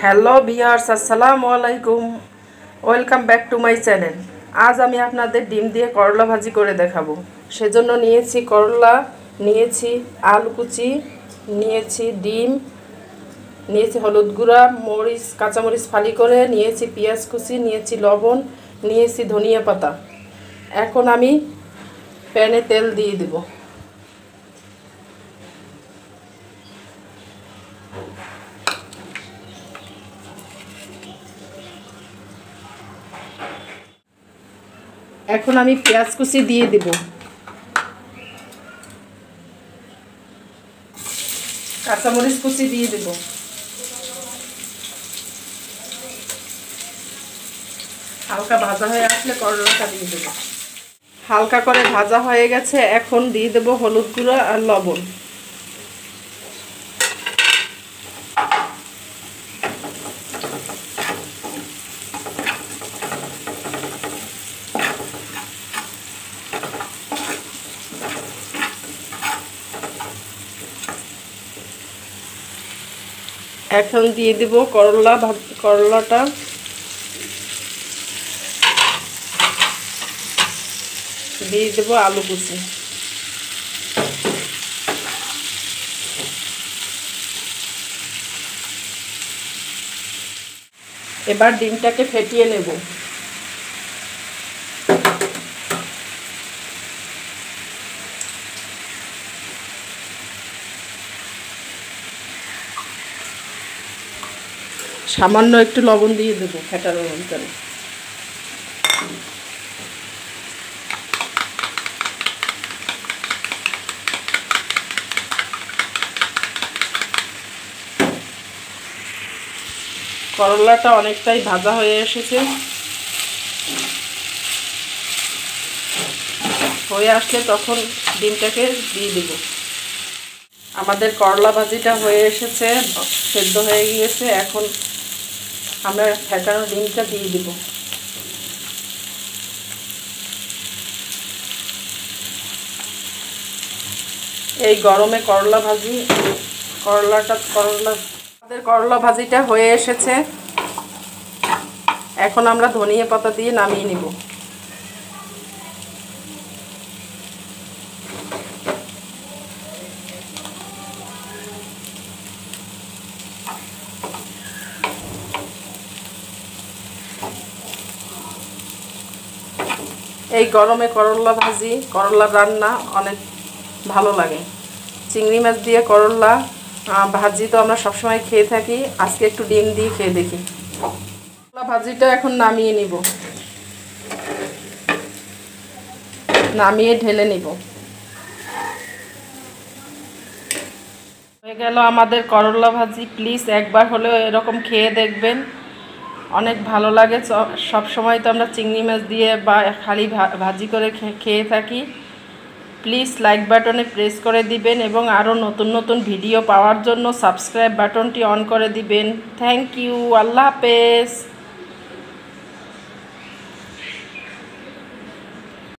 Hello viewers, আসসালামু আলাইকুম। Welcome back to my channel. আজ আমি আপনাদের ডিম দিয়ে করলা ভাজি করে দেখাবো। সেজন্য নিয়েছি করলা, নিয়েছি আলু কুচি, নিয়েছি ডিম, নিয়েছি হলুদ গুঁড়া, মরিচ, কাঁচামরিচ ফালি করে, নিয়েছি পেঁয়াজ কুচি, নিয়েছি লবণ, নিয়েছি ধনিয়া পাতা। এখন আমি প্যানে তেল দিয়ে দেব। এখন আমি পেঁয়াজ কুচি দিয়ে দেব, কাঁচামরিচ কুচি দিয়ে দেব, হালকা ভাজা হয়ে আসলে করলাটা দিয়ে দেব। হালকা করে ভাজা হয়ে গেছে, এখন দিয়ে দেব হলুদ গুঁড়া আর লবণ। এখন দিয়ে দেব করলাটা, দিয়ে দেব আলু কুচি। এবার ডিমটাকে ফেটিয়ে নেব। সামান্য একটু লবণ দিয়ে দেবো ফেটানোর ভিতরে। করলাটা অনেকটাই ভাজা হয়ে এসেছে, হয়ে আসলে তখন ডিমটাকে দিয়ে দেব। আমাদের করলা ভাজিটা হয়ে এসেছে, সেদ্ধ হয়ে গিয়েছে। এখন আমরা ফেটানো ডিমটা দিয়ে দেব। এই গরমে আমাদের করলা ভাজিটা হয়ে এসেছে। এখন আমরা ধনিয়া পাতা দিয়ে নামিয়ে নিব। এই গরমে করলা ভাজি, করলার রান্না অনেক ভালো লাগে। চিংড়ি মাছ দিয়ে করলা ভাজি তো আমরা সবসময় খেয়ে থাকি, আজকে একটু ডিম দিয়ে খেয়ে দেখি। করলা ভাজিটা এখন নামিয়ে নিব, নামিয়ে ঢেলে নিব। হয়ে গেল আমাদের করলা ভাজি। প্লিজ একবার হলেও এরকম খেয়ে দেখবেন, অনেক ভালো লাগে। সব সময় তো আমরা চিংড়ি মাছ দিয়ে বা খালি ভাজি করে খেয়ে থাকি। প্লিজ লাইক বাটনে প্রেস করে দিবেন এবং আরও নতুন নতুন ভিডিও পাওয়ার জন্য সাবস্ক্রাইব বাটনটি অন করে দিবেন। Thank you. আল্লাহ হাফেজ।